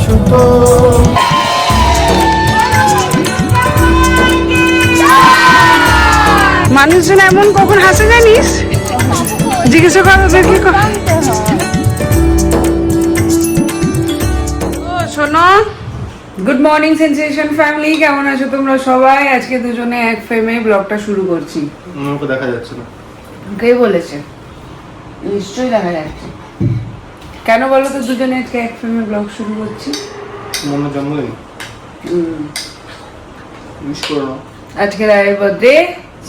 সুতো। মানুষজন এমন কখন হাসে জানিস? জিজ্ঞাসা কর ওদেরকে। শোনো, গুড মর্নিং সেন্সেশন ফ্যামিলি, কেমন আছো তোমরা সবাই? আজকে দুজনে এক ফ্রেমে ব্লগটা শুরু করছি। আমাকে দেখা যাচ্ছে না। কে বলেছে? নিশ্চয়ই দেখা যাচ্ছে। কেন বলো তো দুজনে আজকে এক ফ্রেমে ব্লগ শুরু করছি? মনে জন্মদিন উইশ করো। আজকে রায়ের birthday,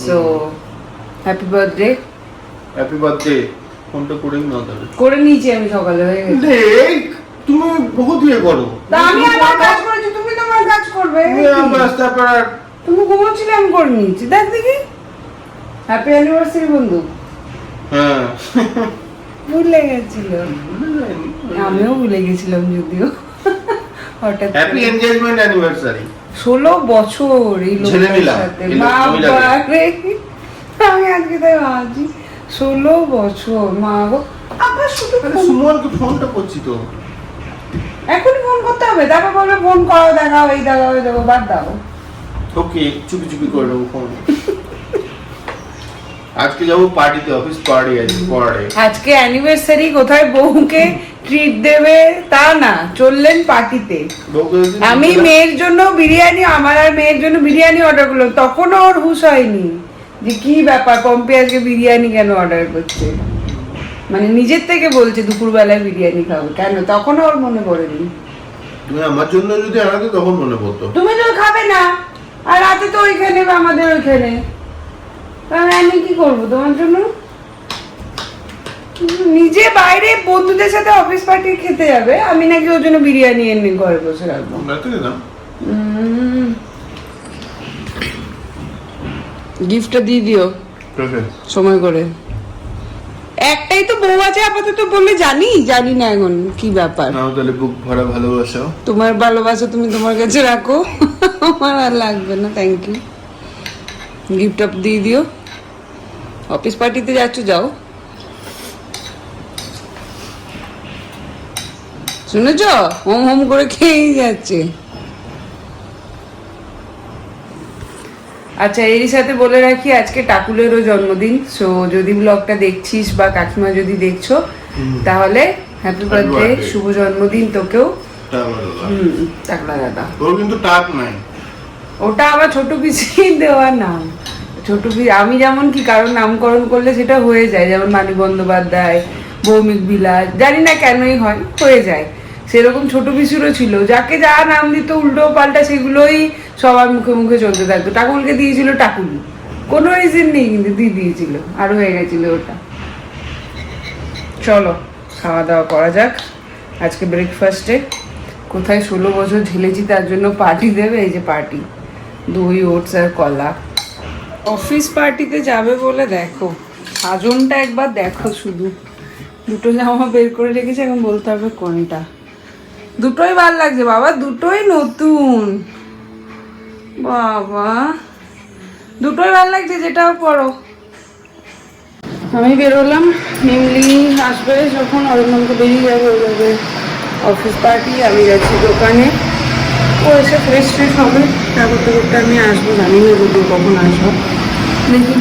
so happy birthday. Happy birthday. ফোনটা করেই না তাহলে। করে নিয়েছি আমি সকালে, হয়ে গেছে। তুমি বহুত ইয়ে করো। তা আমি আমার কাজ করেছি, তুমি তোমার কাজ করবে। তুমি ঘুমোচ্ছিলে, আমি করে নিয়েছি। দেখ দেখি, হ্যাপি অ্যানিভার্সারি বন্ধু। হ্যাঁ, ভুলে গেছিল, আমিও ভুলে গেছিলাম যদিও। হঠাৎ হ্যাপি এনগেজমেন্ট অ্যানিভার্সারি। 16 বছর এই লোকের সাথে। বাবা রে, আমি আজকে তাই ভাবছি 16 বছর। মা গো, আবার শুধু সুমনকে ফোনটা করছি তো। এখনই ফোন করতে হবে? তারপর বলবে ফোন করো, দেখাও, এই দেখাও, এই দেখো, বাদ দাও। ওকে, চুপি চুপি করে নেবো ফোন। আজকে যাবো পার্টিতে, অফিস পার্টি আছে পরে। আজকে অ্যানিভার্সারি, কোথায় বউকে ট্রিট দেবে তা না, চললেন পার্টিতে। আমি মেয়ের জন্য বিরিয়ানি, আমার আর মেয়ের জন্য বিরিয়ানি অর্ডার করলাম, তখনও ওর হুঁশ হয়নি যে কি ব্যাপার, পম্পি আজকে বিরিয়ানি কেন অর্ডার করছে। মানে নিজের থেকে বলছে দুপুরবেলায় বিরিয়ানি খাবো, কেন তখনও ওর মনে পড়েনি। তুমি আমার জন্য যদি আনাতে তখন মনে পড়তো। তুমি তো খাবে না, আর রাতে তো ওইখানে বা আমাদের ওইখানে, তাহলে আমি কি করবো তোমার জন্য? নিজে বাইরে বন্ধুদের সাথে অফিস পার্টি খেতে যাবে, আমি নাকি ওর জন্য বিরিয়ানি এনে ঘরে বসে রাখবো? গিফটটা দিয়ে দিও সময় করে। একটাই তো বউ আছে আপাতত বললে, জানি না এখন কি ব্যাপার। নাও তাহলে বুক ভরা ভালোবাসা। তোমার ভালোবাসা তুমি তোমার কাছে রাখো, আমার আর লাগবে না, থ্যাংক ইউ। গিফট আপ দিয়ে দিও। অফিস পার্টিতে যাচ্ছ, যাও। শুনেছ, হোম হোম করে খেয়েই যাচ্ছে। আচ্ছা, এরই সাথে বলে রাখি আজকে টাকুলেরও জন্মদিন। সো যদি ব্লগটা দেখছিস বা কাকিমা যদি দেখছো, তাহলে হ্যাপি বার্থডে, শুভ জন্মদিন তোকেও। টাকলা দাদা, ওর কিন্তু টাক নাই। ওটা আবার ছোট পিসি দেওয়ার নাম। ছোট পিসি, আমি যেমন কি কারণ নামকরণ করলে সেটা হয়ে যায়, যেমন মানি বন্দ্যোপাধ্যায়, ভৌমিক বিলাস, জানি না কেনই হয়, হয়ে যায়। সেরকম ছোট পিসিরও ছিল, যাকে যা নাম দিত উল্টো পাল্টা সেগুলোই সবার মুখে মুখে চলতে থাকতো। টাকুলকে দিয়েছিল টাকুলি, কোনো রিজন নেই, কিন্তু দিয়ে দিয়েছিল, আর হয়ে গেছিল ওটা। চলো খাওয়া দাওয়া করা যাক। আজকে ব্রেকফাস্টে কোথায় 16 বছর ঝেলেছি তার জন্য পার্টি দেবে, এই যে পার্টি, দই, ওটস আর কলা। অফিস পার্টিতে যাবে বলে দেখো, সাজনটা একবার দেখো শুধু। দুটো জামা বের করে রেখেছে, এখন বলতে হবে কোনটা। দুটোই ভাল লাগছে বাবা, দুটোই নতুন বাবা, দুটোই ভাল লাগছে, যেটাও পরো। আমি বেরোলাম, মিমলি আসবে যখন, অরিন্দমকে বেরিয়ে যাবে, ওই যাবে অফিস পার্টি, আমি যাচ্ছি দোকানে। ও এসে ফ্রেশ ফ্রেশ হবে, তা করতে করতে আমি আসবো, জানি না দুটো কখন আসবো, দেখি।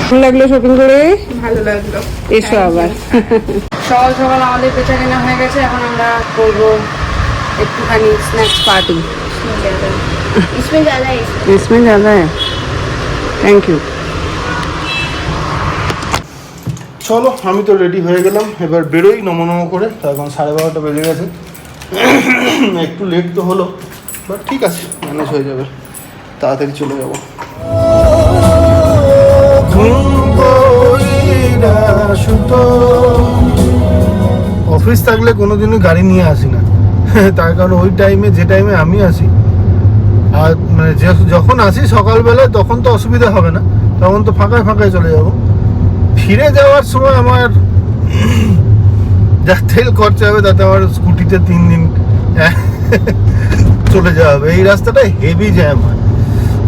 ভালো লাগলো শপিং করে? ভালো লাগলো, এসো আবার। সকাল সকাল আমাদের পেঁচা কেনা হয়ে গেছে, এখন আমরা করবো একটুখানি স্ন্যাক্স পার্টি। इसमें ज़्यादा है। इसमें ज़्यादा है, থ্যাংক ইউ। চলো, আমি তো রেডি হয়ে গেলাম, এবার বেরোই নমো নমো করে। তো এখন 12:30 বেজে গেছে, একটু লেট তো হলো, বাট ঠিক আছে, ম্যানেজ হয়ে যাবে, তাড়াতাড়ি চলে যাবো। অফিস থাকলে কোনোদিনই গাড়ি নিয়ে আসি না, তার কারণ ওই টাইমে, যে টাইমে আমি আসি, আর মানে যখন আসি সকালবেলায়, তখন তো অসুবিধা হবে না, তখন তো ফাঁকায় ফাঁকায় চলে যাব। ফিরে যাওয়ার সময় আমার যা তেল খরচা হবে, তাতে আমার স্কুটিতে 3 দিন চলে যাওয়া হবে। এই রাস্তাটা হেভি জ্যাম হয়,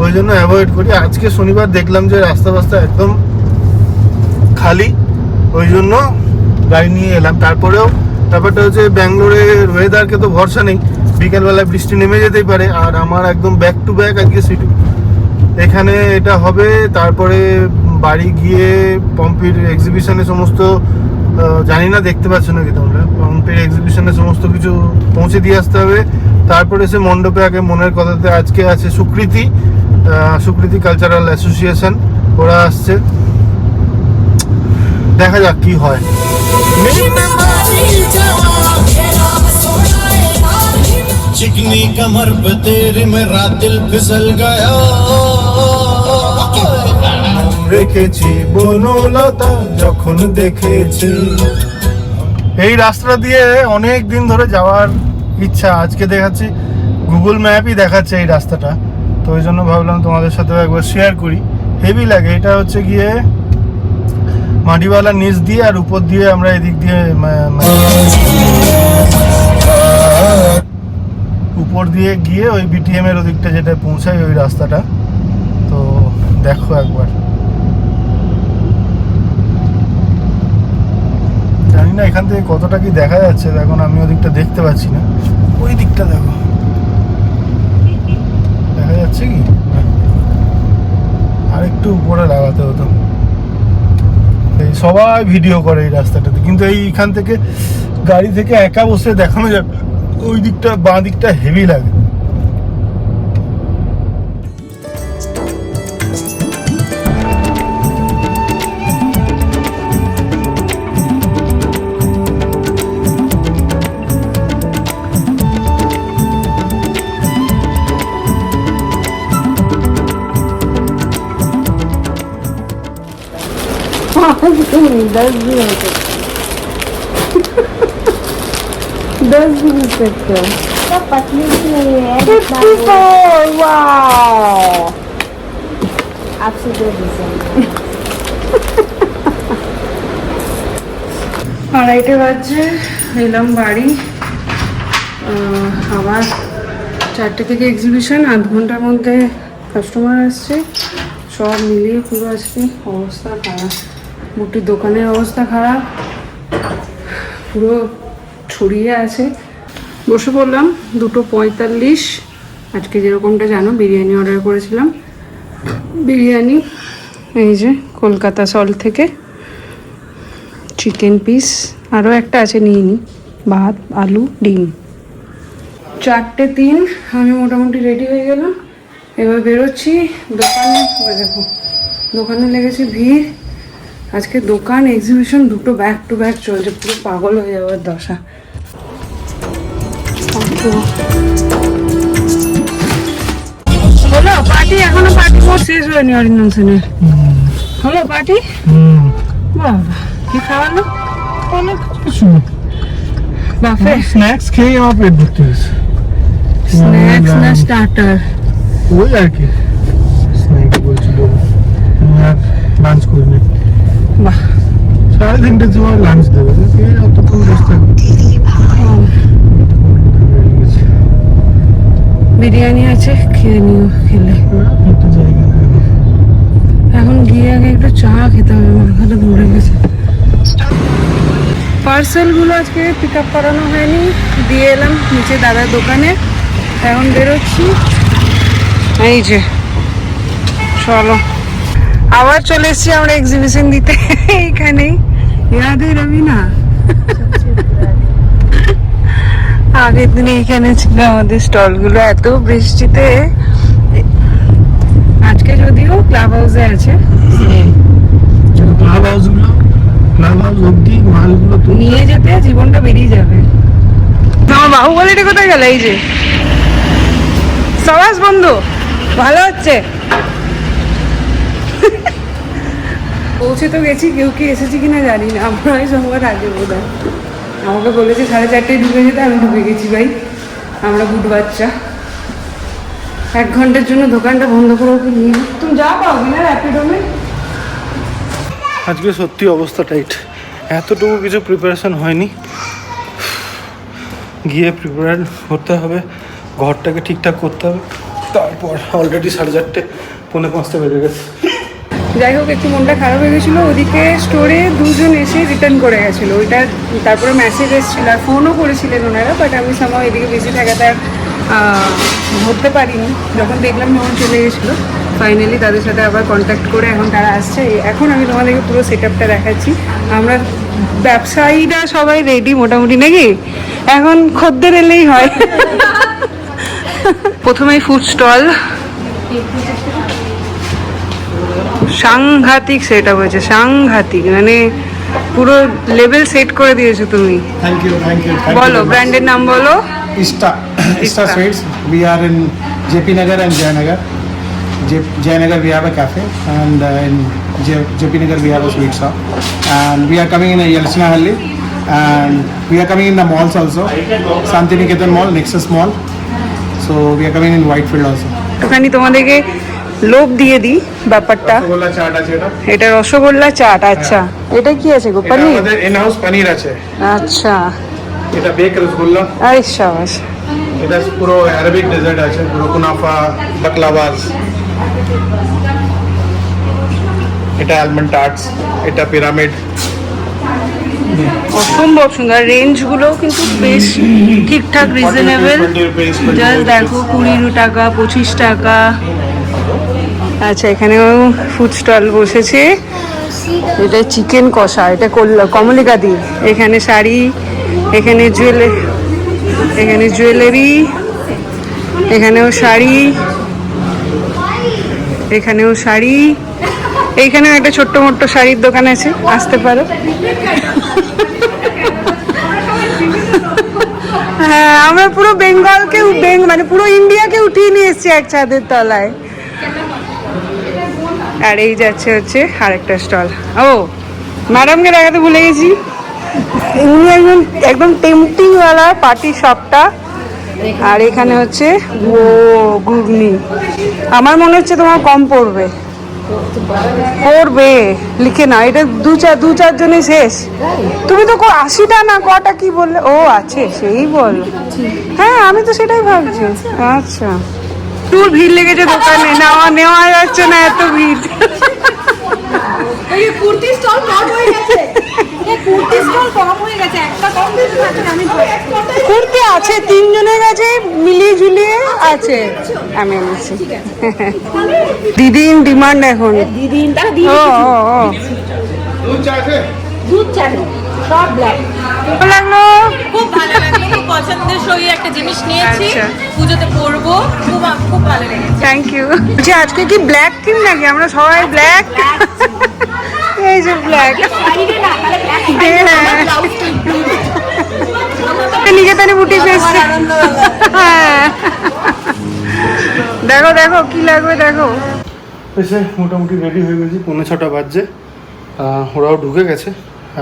ওই জন্য অ্যাভয়েড করি। আজকে শনিবার দেখলাম যে রাস্তা একদম খালি, ওই জন্য গাড়ি নিয়ে এলাম। তারপরেও ব্যাপারটা হচ্ছে ব্যাঙ্গালোরের ওয়েদারকে তো ভরসা নেই, বিকেলবেলায় বৃষ্টি নেমে যেতেই পারে। আর আমার একদম ব্যাক টু ব্যাক আজকে সিটি, এখানে এটা হবে, তারপরে বাড়ি গিয়ে পম্পির এক্সিবিশনে সমস্ত জানি না দেখতে পাচ্ছ নাকি তোমরা, পম্পির এক্সিবিশনে সমস্ত কিছু পৌঁছে দিয়ে আসতে হবে। তারপরে সে মণ্ডপে আগে মনের কথাতে আজকে আছে সুকৃতি কালচারাল অ্যাসোসিয়েশন, ওরা আসছে, দেখা যাক কি হয়। चिकनी कमर पे तेरे मेरा दिल फिसल गया রেখেছি বনলতা যখন দেখেছি। এই রাস্তা দিয়ে অনেক দিন ধরে যাওয়ার ইচ্ছা, আজকে দেখাচ্ছি গুগল ম্যাপই দেখাচ্ছে এই রাস্তাটা, তো ওই জন্য ভাবলাম তোমাদের সাথে একবার শেয়ার করি। হেভি লাগে, এটা হচ্ছে গিয়ে মাটিওয়ালা নিচ দিয়ে আর উপর দিয়ে আমরা এদিক দিয়ে উপর দিয়ে গিয়ে ওই বিটিএম এর ওদিকটা যেটা পৌঁছায় ওই রাস্তাটা, তো দেখো একবার। জানি না এখান থেকে কতটা কি দেখা যাচ্ছে, এখন আমি ওদিকটা দেখতে পাচ্ছি না, ওই দিকটা দেখো দেখা যাচ্ছে কি, আর একটু উপরে লাগাতে হতো। এই সবাই ভিডিও করে এই রাস্তাটাতে, কিন্তু এইখান থেকে গাড়ি থেকে একা বসে দেখানো যাবে, ওই দিকটা বাঁ দিকটা হেভি লাগে। दस भी हो सकते, 10 भी हो सकते हो। तो पतली सी नहीं है, 54, वाओ। आपसे 2 डिजाइन। আড়াইটে বাজছে, এলাম বাড়ি। আবার 4টে থেকে এক্সিবিশন, আধ ঘন্টার মধ্যে কাস্টমার আসছে, সব মিলিয়ে পুরো আজকে অবস্থা খারাপ। মোটি দোকানের অবস্থা খারাপ, পুরো ছড়িয়ে আছে। বসে পড়লাম 2:45। আজকে যেরকমটা জানো বিরিয়ানি অর্ডার করেছিলাম, বিরিয়ানি এই যে কলকাতা সল্ট থেকে, চিকেন পিস আরও একটা আছে নিয়ে নিই, ভাত আলু ডিম। 4:03 আমি মোটামুটি রেডি হয়ে গেলাম, এবার বেরোচ্ছি দোকানে। দেখো দোকানে লেগেছে ভিড়, আজকে দোকান এক্সিবিশন দুটো ব্যাক টু ব্যাক চলছে, পুরো পাগল হয়ে যাওয়ার দশা। হলো পার্টি, এখনো পার্টি মোট শেষ হয়নি অরিন্দম সেনের। হলো পার্টি, বাবা কি খাওয়ালো, অনেক কিছু বাফে স্ন্যাক্স খেয়ে আমার পেট ভর্তি হয়েছে। স্ন্যাক্স না স্টার্টার? ওই আর কি স্ন্যাক্স বলছিল, আর লাঞ্চ করে নি। বাহ, 3:30টার সময় লাঞ্চ দেবে, অতক্ষণ বসে থাকবে। বিরিয়ানি আছে, খেয়ে নিও, খেলে একটা জায়গা এখন গিয়ে আগে একটু চা খেতে হবে, মাথাটা ধরে গেছে। পার্সেলগুলো আজকে পিক আপ করানো হয়নি, দিয়ে এলাম নিচে দাদার দোকানে, এখন বেরোচ্ছি। এই যে চলো, আবার চলে এসছি আমরা এক্সিবিশন দিতে এইখানেই, ইয়াদ রবি না আগের দিনে এখানে ছিল আমাদের স্টলগুলো। এত বৃষ্টিতে, আজকে যদিও ক্লাব হাউসে আছে, ক্লাব হাউস অব্দি মালগুলো তো নিয়ে যেতে জীবনটা বেরিয়ে যাবে। আমার বাহুবলীটা কোথায় গেল? এই যে সবাস বন্ধু, ভালো হচ্ছে। পৌঁছে তো গেছি, কেউ কি এসেছি কিনা জানি না, আমরা ওই সবার আগে বোধ হয়। আমাকে বলেছে 4:30টায় ঢুকে যেতে, আমি ঢুকে গেছি ভাই, আমরা গুড বাচ্চা। 1 ঘন্টার জন্য দোকানটা বন্ধ করে ওকে নিয়ে, তুমি যা পাওগে না র্যাপিডো মে। আজকে সত্যি অবস্থা টাইট, এতটুকু কিছু প্রিপারেশন হয়নি, গিয়ে প্রিপেয়ার করতে হবে, ঘরটাকে ঠিকঠাক করতে হবে, তারপর অলরেডি 4:30 পৌনে 5টা বেজে গেছে। যাই হোক একটু মনটা খারাপ হয়ে গেছিলো, ওদিকে স্টোরে দুজন এসে রিটার্ন করে গেছিলো ওইটা, তারপরে মেসেজ এসেছিলো আর ফোনও করেছিলেন ওনারা, বাট আমি সামাও এদিকে বেশি থাকাতে আর ধরতে পারিনি। যখন দেখলাম যখন চলে গেছিলো, ফাইনালি তাদের সাথে আবার কন্ট্যাক্ট করে এখন তারা আসছে। এখন আমি তোমাদেরকে পুরো সেট আপটা দেখাচ্ছি। আমরা ব্যবসায়ীরা সবাই রেডি মোটামুটি নাকি, এখন খদ্দের এলেই হয়। প্রথমেই ফুড স্টল, সাংঘাতিক সেট আপ হয়েছে, সাংঘাতিক, মানে পুরো লেভেল সেট করে দিয়েছো তুমি। Thank you. বলো ব্র্যান্ডের নাম বলো। Ista Ista. Sweets. We are in JP Nagar and Jayanagar. Jayanagar we have a cafe, and in JP Nagar we have a sweet shop. And we are coming in a Yelchinahalli, and we are coming in the malls also. Santiniketan Mall, Nexus Mall. So we are coming in Whitefield also. ওখানে তোমাদেরকে লোভ দিয়ে দিই ব্যাপারটা। রসগোল্লা চাট আছে এটা। এটা রসগোল্লা চাট, আচ্ছা এটা কি আছে গো? এটা পনির? আমাদের in-house পনির আছে। আচ্ছা, এটা বেক রসগোল্লা। আরে শাবাশ। এটা পুরো অ্যারাবিক ডেজার্ট আছে, পুরো কুনাফা, বাকলাভাস। এটা আলমন্ড টার্টস, এটা পিরামিড। অসম্ভব সুন্দর, রেঞ্জগুলোও কিন্তু বেশ ঠিকঠাক রিজনেবল। 20 rupees, জাস্ট দেখো 20 টাকা, 25 টাকা। আচ্ছা, এখানেও ফুড স্টল বসেছে। এটা চিকেন কষা, এটা কমলিকাদি। এখানে শাড়ি, এখানে জুয়েলারি, এখানেও শাড়ি, এখানেও শাড়ি, এইখানেও একটা ছোট্ট মোট্ট শাড়ির দোকান আছে, আসতে পারো। হ্যাঁ, আমরা পুরো বেঙ্গলকে মানে পুরো ইন্ডিয়াকে উঠিয়ে নিয়ে এসেছি এক ছাদের তলায়। আর এই যাচ্ছে হচ্ছে আরেকটা স্টল। ও ম্যাডামকে দেখাতে ভুলে গেছি, উনি একদম টেম্পটিংওয়ালা পার্টি শপটা। আর এখানে হচ্ছে ও ঘুগনি, আমার মনে হচ্ছে তোমার কম পড়বে, লিখে না, এটা দু চারজনে শেষ। তুমি তো 80টা না কটা কি বললে? ও আছে, সেই বল। হ্যাঁ, আমি তো সেটাই ভাবছি। আচ্ছা, তোর ভিড় লেগেছে দোকানে, নেওয়া যাচ্ছে না, এত ভিড়। কুর্তি আছে 3 জনের কাছে, মিলিয়ে ঝুলিয়ে আছে। আমি বলছি দিদি ইন ডিমান্ড এখন। ও দুধ চা নেই, সব ব্ল্যাক। লাগলো, খুব ভালো লাগলো, খুব পছন্দের সই একটা জিনিস নিয়েছি, আচ্ছা। পুজোতে পরবো, খুব ভালো লেগেছে। Thank you. আজকে কি ব্ল্যাক থিম নাকি? আমরা সবাই ব্ল্যাক। এই যে ব্ল্যাক, নিকেতনে বুটিক এসছে। হ্যাঁ, দেখো কি লাগবে দেখো। এসে মোটামুটি রেডি হয়ে গেছি, 5:45 বাজছে। ওরাও ঢুকে গেছে।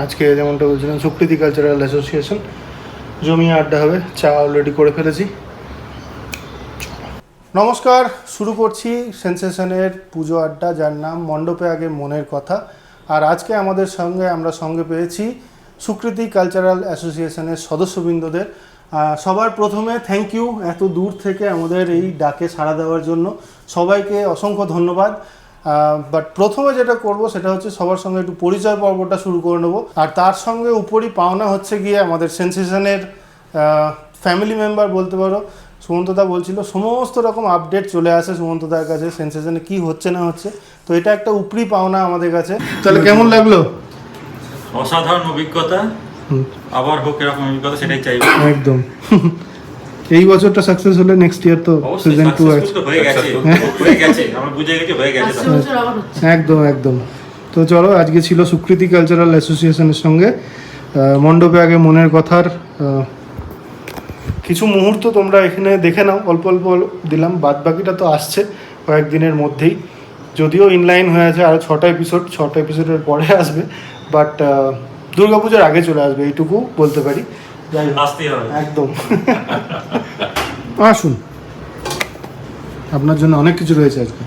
আজকে যেমনটা বলছিলাম, সুকৃতি কালচারাল অ্যাসোসিয়েশন জমিয়ে আড্ডা হবে, চা অলরেডি করে ফেলেছি। নমস্কার, শুরু করছি সেন্সেশনের পুজো আড্ডা, যার নাম মণ্ডপে আগে মনের কথা। আর আজকে আমাদের সঙ্গে আমরা পেয়েছি সুকৃতি কালচারাল অ্যাসোসিয়েশনের সদস্যবৃন্দদের। সবার প্রথমে থ্যাংক ইউ এত দূর থেকে আমাদের এই ডাকে সাড়া দেওয়ার জন্য, সবাইকে অসংখ্য ধন্যবাদ। বাট প্রথমে যেটা করব সেটা হচ্ছে সবার সঙ্গে একটু পরিচয় পর্বটা শুরু করে নেব। আর তার সঙ্গে উপরই পাওনা হচ্ছে গিয়ে আমাদের সেন্সেশনের ফ্যামিলি মেম্বার বলতে পারো, সুমন্তদা বলছিল সমস্ত রকম আপডেট চলে আসে সুমন্তদার কাছে সেন্সেশনে কি হচ্ছে না হচ্ছে। তো এটা একটা উপরি পাওনা আমাদের কাছে। তাহলে কেমন লাগলো? অসাধারণ অভিজ্ঞতা, আবার হোক এরকম অভিজ্ঞতা, সেটাই চাইবো। একদম। এই বছরটা সাকসেস হলে নেক্সট ইয়ার তো সিজন 2 আছে। হয়ে গেছে, আমরা বুঝে গেছি হয়ে গেছে। একদম। তো চলো, আজকে ছিল সুকৃতি কালচারাল অ্যাসোসিয়েশনের সঙ্গে মণ্ডপে আগে মনের কথার কিছু মুহূর্ত তোমরা এখানে দেখে নাও। অল্প দিলাম, বাদ বাকিটা তো আসছে কয়েকদিনের মধ্যেই, যদিও ইনলাইন হয়ে আছে। আরও 6টা এপিসোডের পরে আসবে, বাট দুর্গাপূজার আগে চলে আসবে, এইটুকু বলতে পারি। একদম। আসুন, আপনার জন্য অনেক কিছু রয়েছে আজকে।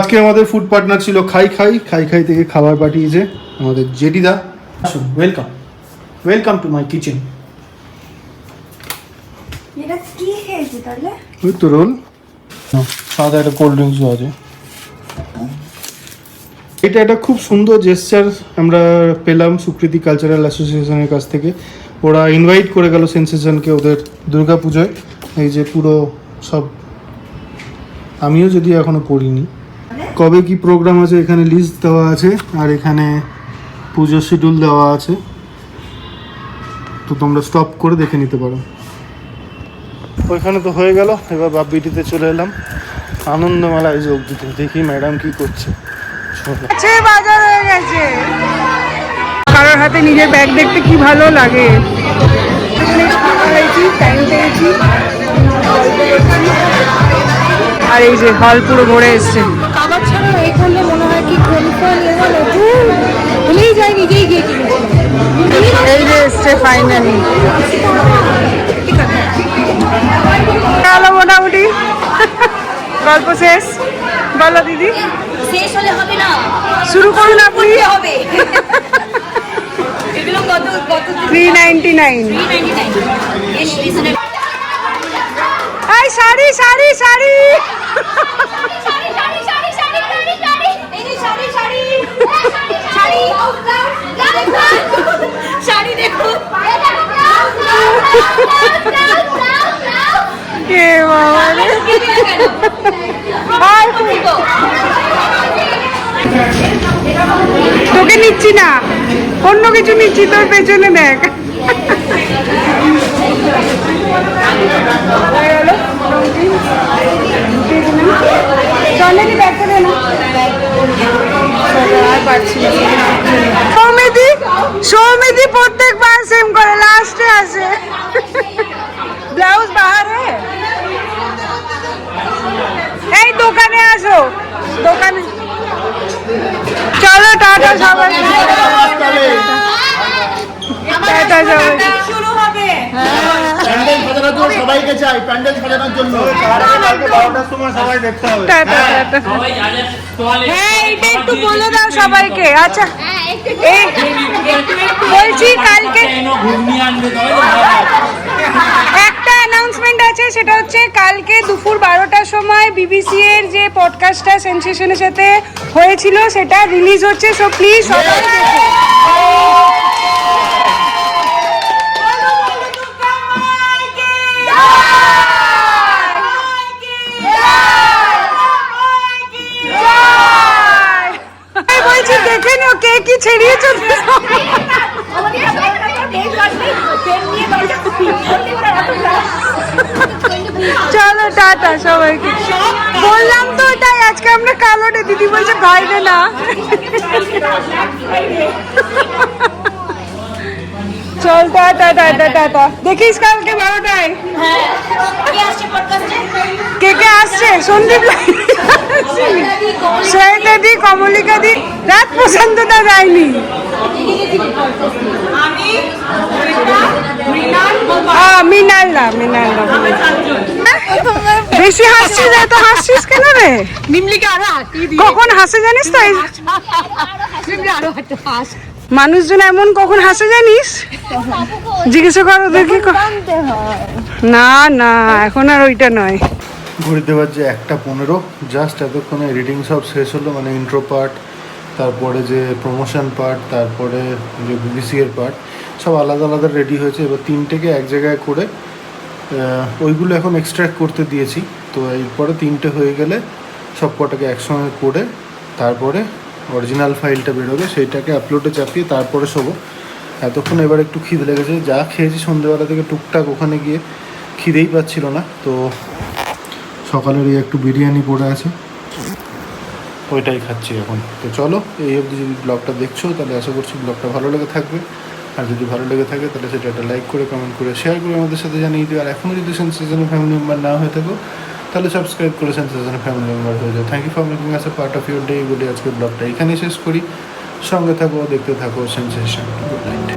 আজকে আমাদের ফুড পার্টনার ছিল খাই থেকে খাবার পাঠিয়েছে আমাদের জেডিদা। আসুন, ওয়েলকাম টু মাই কিচেন। এটা কি খেয়েছি তাহলে? ওই তো রোল, সাদা একটা কোল্ড ড্রিঙ্কসও আছে। এটা একটা খুব সুন্দর জেস্চার আমরা পেলাম সুকৃতি কালচারাল অ্যাসোসিয়েশনের কাছ থেকে। ওরা ইনভাইট করে গেল সেন্সেশনকে ওদের দুর্গা পুজোয়। এই যে পুরো সব, আমিও যদি এখনো পড়িনি। কবে কি প্রোগ্রাম আছে এখানে লিস্ট দেওয়া আছে, আর এখানে পুজোর শিডিউল দেওয়া আছে, তো তোমরা স্টপ করে দেখে নিতে পারো। ওইখানে তো হয়ে গেল, এবার বাপবিটিতে চলে এলাম আনন্দমেলায় যোগ দিতে। দেখি ম্যাডাম কি করছে। বাজার হয়ে গেছে, কারোর হাতে নিজের ব্যাগ দেখতে কি ভালো লাগে। আর এই যে হল পুরো ভরে এসছে। খাবার ছাড়া এই করলে মনে হয় কি ভুলেই যাই, নিজেই গিয়ে কিনেছি। এই যে এসছে ফাইনালি, মোটামুটি গল্প শেষ। বলো দিদি, শেষ হলে হবে না, শুরু করুন আপনি। হবে এগুলো কত কত 399। 399 বেশ রিজনেবল। এই শাড়ি শাড়ি শাড়ি, শাড়ি শাড়ি শাড়ি শাড়ি শাড়ি শাড়ি এই যে শাড়ি শাড়ি শাড়ি শাড়ি দেখো, কে বাবা রে। তোকে নিচ্ছি না, অন্য কিছু নিচ্ছি, তোর পেছনে দেখ। চলে কি দেখতে দে না, আর পারছি না। সৌমিদি সৌমিদি প্রত্যেকবার সেম করে, লাস্টে আসে। ব্লাউজ বাহার হ্যাঁ, এই দোকানে আসো, দোকানে। চলো টাটা সবাই, টাটা সবাই। শুরু হবে। প্যান্ডেল সাজানোর জন্য সবাইকে চাই, প্যান্ডেল সাজানোর জন্য। 12টার সময় সবাই দেখতে হবে। Tata tata. হ্যাঁ এটা একটু বলে দাও সবাইকে। আচ্ছা এই বলছি কালকে একটা অ্যানাউন্সমেন্ট আছে, সেটা হচ্ছে কালকে দুপুর 12টার সময় বিবিসি এর যে পডকাস্টটা সেন্সেশনের সাথে হয়েছিল সেটা রিলিজ হচ্ছে। সো প্লিজ সবাই দেখো। বলছি দেখে নিও কে কি ছেড়িয়েছে। চলো টাটা সবাইকে। বললাম তো ওটাই, আজকে আমরা কালোটে। দিদি বলছে বাইরে না। চল টাটা টাটা টাটা, দেখিস কালকে 12টায়। কে কে আসছে? সন্দীপ, শ্বেতা দি, কমলিকা দি, রাত প্রশান্তটা যায়নি। মিনাল বেশি হাসছিস, এত হাসছিস কেন রে? নিমলিকে আরো হাঁটি দিয়ে কখন হাসে জানিস তো? আরো হাঁটো হাস। মানুষজন এমন কখন হাসে জানিস? জিজ্ঞাসা কর ওদেরকে। না না এখন আর ওইটা নয়। ঘড়িতে বাজছে 1:15। জাস্ট এতক্ষণে এডিটিং সব শেষ হলো, মানে ইন্ট্রো পার্ট, তারপরে যে প্রমোশন পার্ট, তারপরে যে বিবিসি এর পার্ট, সব আলাদা আলাদা রেডি হয়েছে। এবার 3টেকে এক জায়গায় করে ওইগুলো এখন এক্সট্র্যাক্ট করতে দিয়েছি। তো এরপরে 3টে হয়ে গেলে সব কটাকে একসঙ্গে করে তারপরে অরিজিনাল ফাইলটা বেরোবে, সেইটাকে আপলোডে চাপিয়ে তারপরে শোবো। এতক্ষণ এবার একটু খিদে লেগেছে, যা খেয়েছি সন্ধ্যেবেলা থেকে টুকটাক, ওখানে গিয়ে খিদেই পাচ্ছিল না। তো সকালের এই একটু বিরিয়ানি পড়ে আছে, ওইটাই খাচ্ছি এখন। তো চলো, এই অবধি যদি ব্লগটা দেখছো তাহলে আশা করছি ব্লগটা ভালো লেগে থাকবে। আর যদি ভালো লেগে থাকে তাহলে সেটা একটা লাইক করে, কমেন্ট করে, শেয়ার করে আমাদের সাথে জানিয়ে দিও। আর এখনও যদি সেন্সেশনের ফ্যামিলি মেম্বার না হয়ে থাকো তাহলে সাবস্ক্রাইব করে সেন্সেশনের ফ্যামিলি মেম্বার হয়ে যাও। Thank you for making us a part of your day বলে আজকের ব্লগটা এখানেই শেষ করি। সঙ্গে থাকো, দেখতে থাকো সেন্সেশন। Good night.